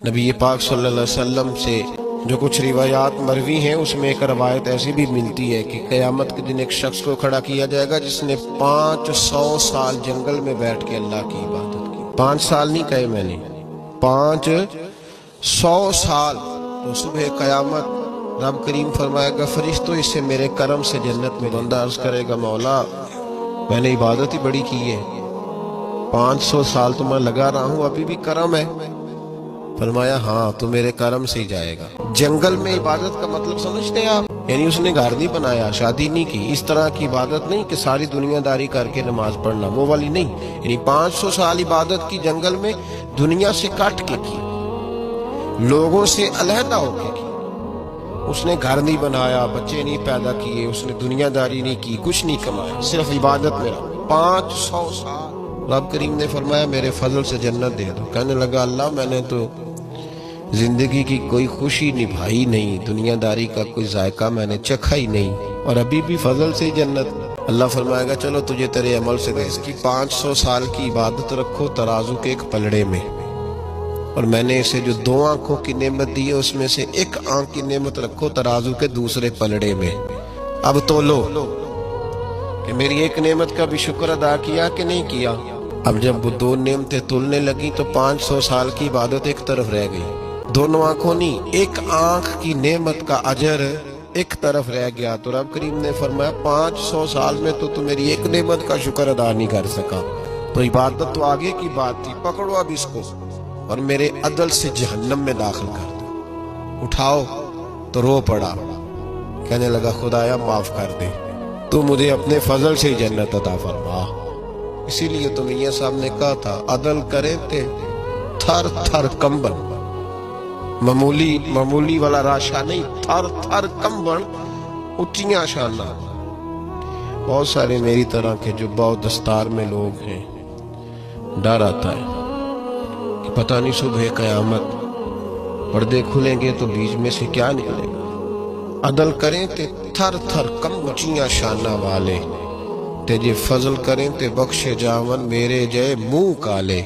نبی پاک صلی اللہ علیہ وسلم سے جو کچھ روایات مروی ہیں اس میں ایک روایت ایسی بھی ملتی ہے کہ قیامت کے دن ایک شخص کو کھڑا کیا جائے گا جس نے 500 سال جنگل میں بیٹھ کے اللہ کی عبادت کی۔ 5 سال نہیں کہے میں نے، 500 سال۔ تو صبح قیامت رب کریم فرمائے گا فرشتوں اس سے میرے کرم سے جنت میں، بندہ عرض کرے گا مولا میں نے عبادت ہی بڑی کی ہے، 500 سال تو میں لگا رہا ہوں ابھی بھی کرم ہے۔ فرمایا ہاں تو میرے کرم سے ہی جائے گا۔ جنگل میں عبادت کا مطلب سمجھتے ہیں آپ؟ یعنی اس نے گھر نہیں بنایا، شادی نہیں کی، اس طرح کی عبادت نہیں کہ ساری دنیا داری کر کے نماز پڑھنا، وہ والی نہیں۔ یعنی 500 سال عبادت کی جنگل میں، دنیا سے کٹ کے کی، لوگوں سے علیحدہ ہو کے کی۔ اس نے گھر نہیں بنایا، بچے نہیں پیدا کیے، اس نے دنیا داری نہیں کی، کچھ نہیں کمایا، صرف عبادت میں رہا 500 سال۔ رب کریم نے فرمایا میرے فضل سے جنت دے دو۔ کہنے لگا اللہ میں نے تو زندگی کی کوئی خوشی نبھائی نہیں، دنیا داری کا کوئی ذائقہ میں نے چکھا ہی نہیں، اور ابھی بھی فضل سے جنت۔ اللہ فرمائے گا چلو تجھے تیرے عمل سے دے، اس کی 500 سال کی عبادت رکھو ترازو کے ایک پلڑے میں، اور میں نے اسے جو 2 آنکھوں کی نعمت دی ہے اس میں سے 1 آنکھ کی نعمت رکھو ترازو کے دوسرے پلڑے میں۔ اب تولو کہ میری 1 نعمت کا بھی شکر ادا کیا کہ نہیں کیا۔ اب جب وہ 2 نعمتیں تلنے لگی تو 500 سال کی عبادت ایک طرف رہ گئی، 2 آنکھوں نہیں، 1 آنکھ کی نعمت کا اجر ایک طرف رہ گیا۔ تو رب کریم نے فرمایا 500 سال میں تو میری 1 نعمت کا شکر ادا نہیں کر سکا، تو عبادت تو آگے کی بات تھی، پکڑو اب اس کو اور میرے عدل سے جہنم میں داخل کر دو۔ اٹھاؤ تو رو پڑا، کہنے لگا خدایا معاف کر دے، تو مجھے اپنے فضل سے ہی جنت عطا فرما۔ اسی لیے تو میاں صاحب نے کہا تھا عدل کرے تے تھر تھر کمبن، معمولی والا راشا نہیں، تھر تھر کمبن اونچیاں شانہ۔ بہت سارے میری طرح کے جو بہت دستار میں لوگ ہیں، ڈر آتا ہے کہ پتہ نہیں صبح قیامت پردے کھلیں گے تو بیچ میں سے کیا نکلے گا۔ عدل کریں تے تھر تھر کمبن اونچیاں شانہ والے، تے جے فضل کریں تے بخشے جاون میرے جے منہ کالے۔